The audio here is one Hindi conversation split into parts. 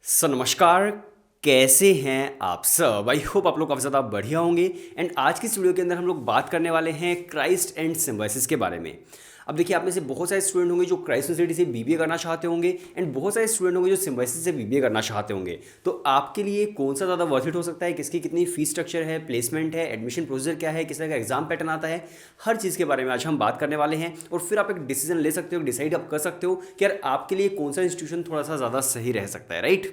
नमस्कार। कैसे हैं आप सब? आई होप आप लोग काफ़ी ज़्यादा बढ़िया होंगे। एंड आज की इस वीडियो के अंदर हम लोग बात करने वाले हैं क्राइस्ट एंड सिम्बायोसिस के बारे में। अब देखिए, आप में से बहुत सारे स्टूडेंट होंगे जो क्राइस्ट यूनिवर्सिटी से बीबीए करना चाहते होंगे एंड बहुत सारे स्टूडेंट होंगे जो सिम्बायोसिस से बीबीए करना चाहते होंगे। तो आपके लिए कौन सा ज़्यादा वर्थ इट हो सकता है, किसकी कितनी फीस स्ट्रक्चर है, प्लेसमेंट है, एडमिशन प्रोसीजर क्या है, किस तरह का एग्जाम पैटर्न आता है, हर चीज़ के बारे में आज हम बात करने वाले हैं। और फिर आप एक डिसीजन ले सकते हो, डिसाइड आप कर सकते हो कि यार आपके लिए कौन सा इंस्टीट्यूशन थोड़ा सा ज़्यादा सही रह सकता है, राइट।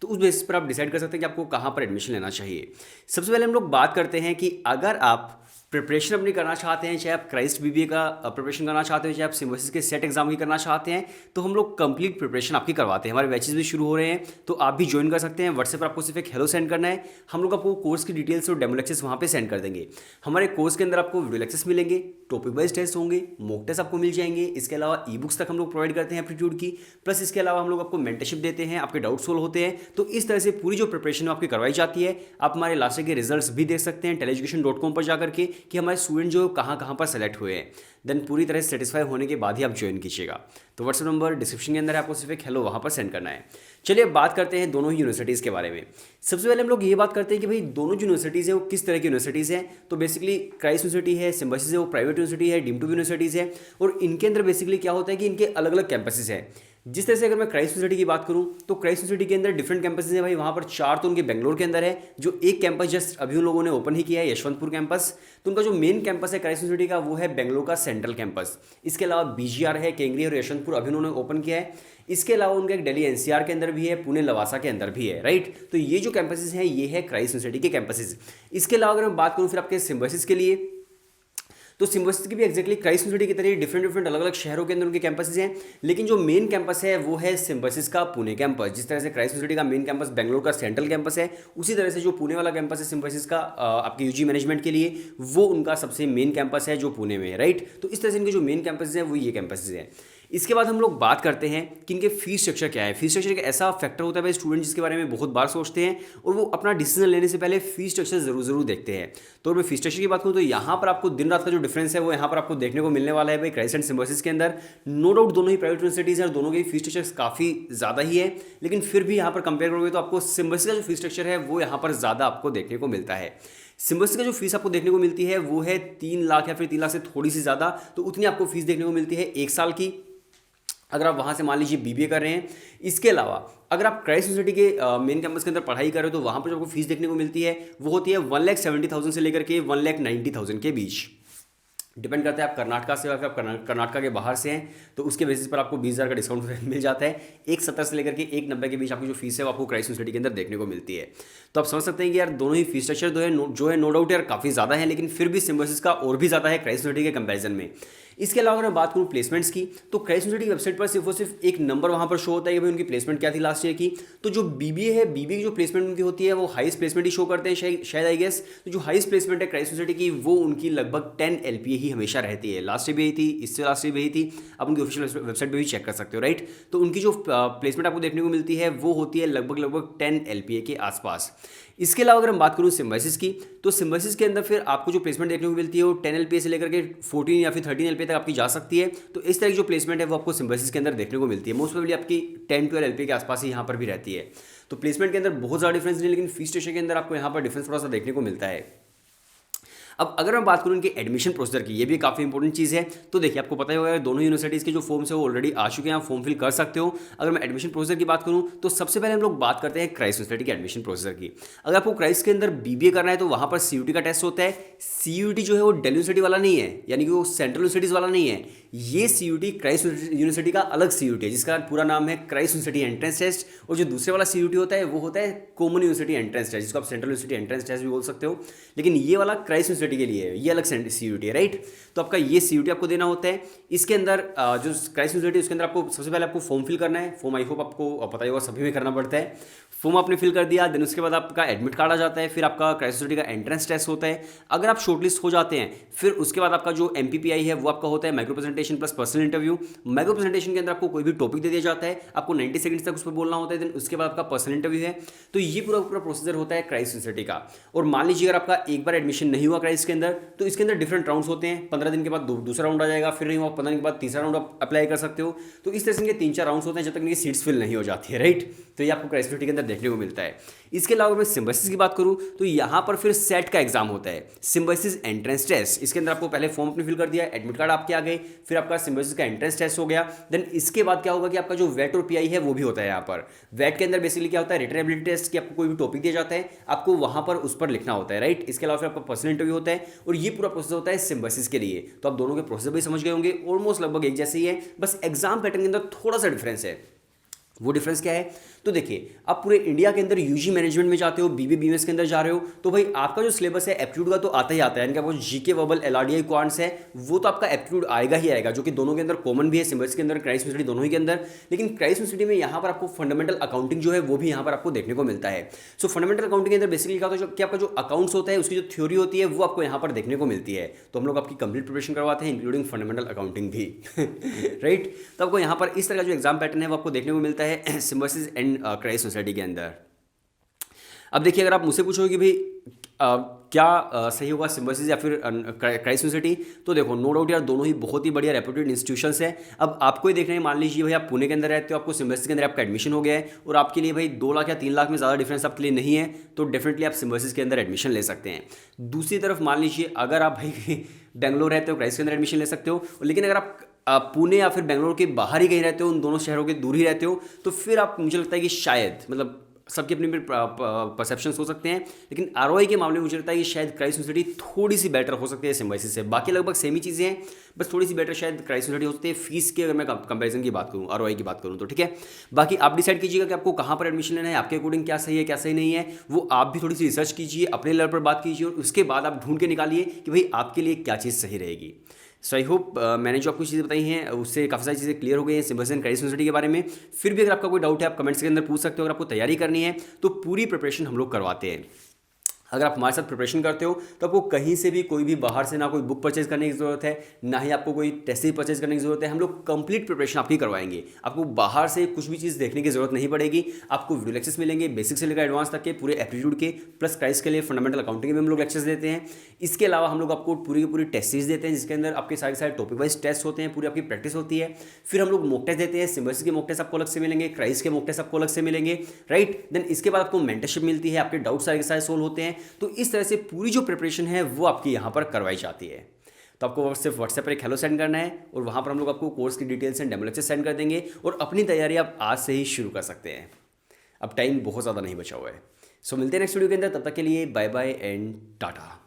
तो उस बेसिस पर आप डिसाइड कर सकते हैं कि आपको कहाँ पर एडमिशन लेना चाहिए। सबसे पहले हम लोग बात करते हैं कि अगर आप प्रिपरेशन अपनी करना चाहते हैं, चाहे आप क्राइस्ट बीबीए का प्रिपरेशन करना चाहते हो, चाहे आप सिम्बायोसिस के सेट एग्जाम की करना चाहते हैं, तो हम लोग कंप्लीट प्रिपरेशन आपकी करवाते हैं। हमारे बैचेस भी शुरू हो रहे हैं, तो आप भी ज्वाइन कर सकते हैं। व्हाट्सएप पर आपको सिर्फ एक हेलो सेंड करना है, हम लोग आपको कोर्स की डिटेल्स और डेमो लेक्चर्स वहाँ पे सेंड कर देंगे। हमारे कोर्स के अंदर आपको वीडियो लेक्चर्स मिलेंगे, टॉपिक वाइज टेस्ट होंगे, मॉक टेस्ट आपको मिल जाएंगे। इसके अलावा ई बुक्स तक हम लोग प्रोवाइड करते हैं एप्टीट्यूड की। प्लस इसके अलावा हम लोग आपको मेंटरशिप देते हैं, आपके डाउट सोल्व होते हैं। तो इस तरह से पूरी जो प्रिपरेशन आपकी करवाई जाती है। आप हमारे लास्ट के रिजल्ट्स भी देख सकते हैं टेलीएजुकेशन.com पर जाकर के कि हमारे स्टूडेंट जो कहाँ कहाँ पर सेलेक्ट हुए हैं। देन पूरी तरह से सेटिस्फाई होने के बाद ही आप ज्वाइन कीजिएगा। तो व्हाट्सएप नंबर डिस्क्रिप्शन के अंदर है, आपको सिर्फ एक हेलो वहाँ पर सेंड करना है। चलिए अब बात करते हैं दोनों ही यूनिवर्सिटीज़ के बारे में। सबसे पहले हम लोग ये बात करते हैं कि भाई दोनों जो यूनिवर्सिटीज़ हैं वो किस तरह की यूनिवर्सिटीज़ हैं। तो बेसिकली क्राइस्ट यूनिवर्सिटी है, सिम्बायोसिस है, वो प्राइवेट यूनिवर्सिटी है, डीम्ड टू यूनिवर्सिटीज़ है। और इनके अंदर बेसिकली क्या होता है कि इनके अलग अलग कैंपसेस हैं। जिस तरह से अगर मैं क्राइस्ट यूनिवर्सिटी की बात करूं तो क्राइस्ट यूनिवर्सिटी के अंदर डिफरेंट कैंपसेस हैं भाई। वहाँ पर 4 तो उनके बेंगलोर के अंदर है, जो एक कैंपस जस्ट अभी उन लोगों ने ओपन ही किया है, यशवंतपुर कैंपस। तो उनका जो मेन कैंपस है क्राइस्ट यूनिवर्सिटी का वो है बेंगलोर का सेंट्रल कैंपस। इसके अलावा बीजीआर है, केंगरी और यशवंतपुर अभी उन्होंने ओपन किया है। इसके अलावा उनका एक दिल्ली एनसीआर के अंदर भी है, पुणे लवासा के अंदर भी है, राइट। तो ये जो कैंपसेस हैं ये है क्राइस्ट यूनिवर्सिटी के कैंपसेस। इसके अलावा अगर मैं बात करूँ फिर आपके सिम्बायोसिस के लिए, तो सिम्बायोसिस की भी एक्जैक्टली क्राइस्ट यूनिवर्सिटी की तरह डिफरेंट अलग अलग शहरों के अंदर उनके कैंपसेस हैं। लेकिन जो मेन कैंपस है वो है सिम्बायोसिस का पुणे कैंपस। जिस तरह से क्राइस्ट यूनिवर्सिटी का मेन कैंपस बेंगलोर का सेंट्रल कैंपस है, उसी तरह से जो पुणे वाला कैंपस है सिम्बायोसिस का आपके यूजी मैनेजमेंट के लिए, वो उनका सबसे मेन कैंपस है जो पुणे में है, राइट। तो इस तरह से इनके जो मेन कैंपसेस हैं वो ये कैंपसेस हैं। इसके बाद हम लोग बात करते हैं कि इनके फीस स्ट्रक्चर क्या है। फीस स्ट्रक्चर एक ऐसा फैक्टर होता है भाई स्टूडेंट जिसके बारे में बहुत बार सोचते हैं और वो अपना डिसीजन लेने से पहले फीस स्ट्रक्चर जरूर देखते हैं। तो मैं फीस स्ट्रक्चर की बात करूँ तो यहाँ पर आपको दिन रात का जो डिफरेंस है वो यहाँ पर आपको देखने को मिलने वाला है भाई क्राइस्ट एंड सिम्बायोसिस के अंदर। नो डाउट दोनों ही प्राइवेट यूनिवर्सिटीज़ हैं और दोनों के फीस स्ट्रक्चर काफ़ी ज़्यादा ही है, लेकिन फिर भी यहाँ पर कंपेयर करोगे तो आपको सिम्बायोसिस का जो फीस स्ट्रक्चर है वो यहाँ पर ज़्यादा आपको देखने को मिलता है। सिम्बायोसिस का जो फीस आपको देखने को मिलती है वो है 3 लाख या फिर 3 लाख से थोड़ी सी ज़्यादा। तो उतनी आपको फीस देखने को मिलती है 1 साल की, अगर आप वहाँ से मान लीजिए बीबीए कर रहे हैं। इसके अलावा अगर आप क्राइस्ट यूनिवर्सिटी के मेन कैंपस के अंदर पढ़ाई कर रहे हो तो वहाँ पर जो आपको फीस देखने को मिलती है वो होती है 1,70,000 से लेकर के 1,90,000 के बीच। डिपेंड करता है आप कर्नाटका से या फिर आप कर्नाटका के बाहर से हैं, तो उसके बेसिस पर आपको 20,000 का डिस्काउंट मिल जाता है। 1,70 से लेकर के 1,90 के बीच आपकी जो फीस है वो आपको क्राइस्ट यूनिवर्सिटी के अंदर देखने को मिलती है। तो आप समझ सकते हैं कि यार दोनों ही फीस स्ट्रक्चर जो है नो डाउट यार काफ़ी ज़्यादा है, लेकिन फिर भी सिम्बायोसिस का और भी ज़्यादा है क्राइस्ट यूनिवर्सिटी के कंपेरिजन में। इसके अलावा अगर मैं बात करूँ प्लेसमेंट्स की, तो क्राइस्ट यूनिवर्सिटी की वेबसाइट पर सिर्फ और सिर्फ एक नंबर वहाँ पर शो होता है कि भाई उनकी प्लेसमेंट क्या थी लास्ट ईयर की। तो जो बीबीए है, बीबीए की जो प्लेसमेंट उनकी होती है वो हाईएस्ट प्लेसमेंट ही शो करते हैं शायद आई गेस। तो जो हाईएस्ट प्लेसमेंट है क्राइस्ट यूनिवर्सिटी की वो उनकी लगभग 10 LPA ही हमेशा रहती है। लास्ट ईयर भी यही थी, इससे लास्ट ईयर भी यही थी, आप उनकी ऑफिशियल वेबसाइट पर भी चेक कर सकते हो, राइट। तो उनकी जो प्लेसमेंट आपको देखने को मिलती है वो होती है लगभग 10 LPA के आसपास। इसके अलावा अगर हम बात करूँ सिम्बायोसिस की, तो सिम्बायोसिस के अंदर फिर आपको जो प्लेसमेंट देखने को मिलती है वो 10 LPA से लेकर के 14 या फिर 13 LPA तक आपकी जा सकती है। तो इस तरह की जो प्लेसमेंट है वो आपको सिम्बायोसिस के अंदर देखने को मिलती है। मोस्ट प्रोबेबली आपकी 10-12 LPA के आसपास ही यहाँ पर भी रहती है। तो प्लेसमेंट के अंदर बहुत ज़्यादा डिफरेंस नहीं, लेकिन फीस स्ट्रक्चर के अंदर आपको यहाँ पर डिफरेंस थोड़ा सा देखने को मिलता है। अब अगर मैं बात करूँ इनके एडमिशन प्रोसीजर की, ये भी काफ़ी इंपॉर्टेंट चीज़ है। तो देखिए आपको पता ही होगा दोनों यूनिवर्सिटीज़ के जो फॉर्म्स है वो ऑलरेडी आ चुके हैं, आप फॉर्म फिल कर सकते हो। अगर मैं एडमिशन प्रोसीजर की बात करूँ तो सबसे पहले हम लोग बात करते हैं क्राइस्ट यूनिवर्सिटी के एडमिशन प्रोसीजर की। अगर आपको क्राइस्ट के अंदर बीबीए करना है तो वहाँ पर CUT का टेस्ट होता है। CUT जो है वो दिल्ली यूनिवर्सिटी वाला नहीं है, यानी कि वो सेंट्रल यूनिवर्सिटीज़ वाला नहीं है। ये CUT क्राइस्ट यूनिवर्सिटी का अलग CUT है, जिसका पूरा नाम है क्राइस्ट यूनिवर्सिटी एंट्रेंस टेस्ट। और जो दूसरे वाला CUT होता है वो होता है कॉमन यूनिवर्सिटी एंट्रेंस टेस्ट, जिसको आप सेंट्रल यूनिवर्सिटी एंट्रेंस टेस्ट भी बोल सकते हो। लेकिन ये वाला क्राइस्ट यूनिवर्सिटी के लिए है, ये अलग CUT है, राइट। तो आपका ये CUT आपको देना होता है। इसके अंदर जो क्राइस्ट यूनिवर्सिटी उसके अंदर आपको सबसे पहले आपको फॉर्म फिल करना है। फॉर्म आई होप आपको पता ही होगा सभी में करना पड़ता है। फॉर्म आपने फिल कर दिया, देन उसके बाद आपका एडमिट कार्ड आ जाता है, फिर आपका क्राइस्ट यूनिवर्सिटी का एंट्रेंस टेस्ट होता है। अगर आप शॉर्टलिस्ट हो जाते हैं फिर उसके बाद आपका जो MPPI है वो आपका होता है micro presentation plus personal interview. Micro presentation के अंदर आपको कोई भी टॉपिक दे दिया जाता है, आपको 90 सेकंड्स तक उस पर बोलना होता है, देन उसके बाद आपका पर्सनल इंटरव्यू है। तो ये पूरा प्रोसीजर होता है क्राइस्ट यूनिवर्सिटी का। और मान लीजिए अगर आपका एक बार एडमिशन नहीं हुआ क्राइस्ट के अंदर, तो इसके अंदर डिफरेंट राउंड्स होते हैं। 15 दिन के बाद दूसरा राउंड आ जाएगा, फिर नहीं हुआ 15 दिन के बाद तीसरा राउंड आप अप्लाई कर सकते हो। तो इस तरह से इनके 3-4 राउंड्स होते हैं जब तक इनकी सीट्स फिल नहीं हो जाती है, राइट। तो ये आपको क्राइस्ट यूनिवर्सिटी के अंदर देखने को मिलता है। इसके अलावा मैं सिम्बायोसिस की बात करूँ तो यहाँ पर फिर सेट का एग्जाम होता है, सिम्बायोसिस एंट्रेंस टेस्ट। इसके अंदर आपको पहले फॉर्म अपने फिल कर दिया, एडमिट कार्ड आपके आ गए, फिर आपका सिम्बायोसिस का एंट्रेंस टेस्ट हो गया। देन इसके बाद क्या होगा कि आपका जो वेट और पीआई है वो भी होता है। यहाँ पर वेट के अंदर बेसिकली क्या होता है, रिटन एबिलिटी टेस्ट की आपको कोई भी टॉपिक दिया जाता है, आपको वहाँ पर उस पर लिखना होता है, राइट। इसके अलावा फिर आपका पर्सनल इंटरव्यू होता है और ये पूरा प्रोसेस होता है सिम्बायोसिस के लिए। तो आप दोनों के प्रोसेस भी समझ गए होंगे, ऑलमोस्ट लगभग एक जैसे ही है, बस एग्जाम पैटर्न के अंदर थोड़ा सा डिफरेंस है। वो डिफरेंस क्या है, तो देखिए आप पूरे इंडिया के अंदर यूजी मैनेजमेंट में जाते हो, बीबी बीएमएस के अंदर जा रहे हो, तो भाई आपका जो सिलेबस है एप्टीट्यूड का तो आता ही आता है, यानी कि जीके वर्बल एलआरडीआई क्वांट्स है वो तो आपका एप्टीट्यूड आएगा ही आएगा, जो कि दोनों के अंदर कॉमन भी है, सिम्बायोसिस के अंदर, क्राइस्ट यूनिवर्सिटी दोनों ही के अंदर। लेकिन क्राइस्ट यूनिवर्सिटी में यहाँ पर आपको फंडामेंटल अकाउंटिंग जो है वो भी यहाँ पर आपको देखने को मिलता है। सो फंडामेंटल अकाउंटिंग के अंदर बेसिकली क्या होता है कि आपका जो अकाउंट्स होता है उसकी जो थ्योरी होती है वो आपको यहाँ पर देखने को मिलती है। तो हम लोग आपकी कंप्लीट प्रिपरेशन करवाते हैं इंक्लूडिंग फंडामेंटल अकाउंटिंग भी राइट। तो आपको यहाँ पर इस तरह का जो एग्जाम पैटर्न है वो आपको देखने को मिलता है सिम्बायोसिस एंड क्राइस्ट सोसाइटी के अंदर। अब देखिए अगर आप मुझसे पूछोगे कि भाई क्या सही होगा सिम्बायोसिस या फिर क्राइस्ट यूनिवर्सिटी, तो देखो नो डाउट यार दोनों ही बहुत ही बढ़िया रेप्यूटेड इंस्टीट्यूशंस है। अब आपको ही देखना है, मान लीजिए भाई आप पुणे के अंदर रहते हो, आपको सिम्बायोसिस के अंदर आपका एडमिशन हो गया है और आपके लिए भाई 2 लाख या 3 लाख में ज़्यादा डिफरेंस आपके लिए नहीं है, तो डेफिनेटली आप सिम्बायोसिस के अंदर एडमिशन ले सकते हैं। दूसरी तरफ मान लीजिए अगर आप भाई बेंगलोर रहते हो, क्राइस्ट के अंदर एडमिशन ले सकते हो, लेकिन अगर आप पुणे या फिर बेंगलोर के बाहर ही कहीं रहते हो, उन दोनों शहरों के दूर ही रहते हो, तो फिर आप, मुझे लगता है कि शायद, मतलब सबके अपने अपने परसेप्शन हो सकते हैं, लेकिन आरओआई के मामले में मुझे लगता है कि शायद क्राइस्ट यूनिवर्सिटी थोड़ी सी बेटर हो सकती है सिम्बायोसिस से। बाकी लगभग सेम ही चीज़ें हैं, बस थोड़ी सी बेटर शायद क्राइस्ट यूनिवर्सिटी हो सकती है फीस के, अगर मैं कंपैरिजन की बात करूँ, आरओआई की बात करूँ तो, ठीक है। बाकी आप डिसाइड कीजिएगा कि आपको कहाँ पर एडमिशन लेना है, आपके अकॉर्डिंग क्या सही है क्या सही नहीं है, वो आप भी थोड़ी सी रिसर्च कीजिए, अपने लेवल पर बात कीजिए और उसके बाद आप ढूंढ के निकालिए कि भाई आपके लिए क्या चीज़ सही रहेगी। सो आई होप मैंने जो आपको चीज़ें बताई हैं उससे काफ़ी सारी चीज़ें क्लियर हो गई हैं सिम्बायोसिस एंड क्राइस्ट यूनिवर्सिटी के बारे में। फिर भी अगर आपका कोई डाउट है आप कमेंट्स के अंदर पूछ सकते हो। अगर आपको तैयारी करनी है तो पूरी प्रिपरेशन हम लोग करवाते हैं। अगर आप हमारे साथ प्रिपरेशन करते हो तो आपको कहीं से भी कोई भी बाहर से ना कोई बुक परचेज करने की ज़रूरत है, ना ही आपको कोई टेस्ट सीरीज परचेज करने की ज़रूरत है। हम लोग कंप्लीट प्रिपरेशन आपकी करवाएंगे, आपको बाहर से कुछ भी चीज़ देखने की ज़रूरत नहीं पड़ेगी। आपको वीडियो लेक्चर्स मिलेंगे बेसिक से लेकर एडवांस तक के, पूरे एप्टीट्यूड के, प्लस क्राइस्ट के लिए फंडामेंटल अकाउंटिंग में हम लोग लेक्चर्स देते हैं। इसके अलावा हम लोग आपको पूरी की पूरी टेस्ट सीरीज देते हैं जिसके अंदर आपके सारे टॉपिक वाइज टेस्ट होते हैं, पूरी आपकी प्रैक्टिस होती है। फिर हम लोग मॉक टेस्ट देते हैं, सिम्बायोसिस के मॉक टेस्ट आपको अलग से मिलेंगे, क्राइस्ट के मॉक टेस्ट आपको अलग से मिलेंगे, राइट। देन इसके बाद आपको मेंटरशिप मिलती है, आपके डाउट सारे के सारे सोल्व होते हैं। तो इस तरह से पूरी जो प्रिपरेशन है वो आपकी यहाँ पर करवाई जाती है। तो आपको सिर्फ व्हाट्सएप पर एक हेलो सेंड करना है और वहाँ पर हम लोग आपको कोर्स की details and demo lecture send कर देंगे और अपनी तैयारी आप आज से ही शुरू कर सकते हैं। अब टाइम बहुत ज़्यादा नहीं बचा हुआ है। सो मिलते हैं नेक्स्ट वीडियो के अंदर, तब तक के लिए बाय बाय एंड टाटा।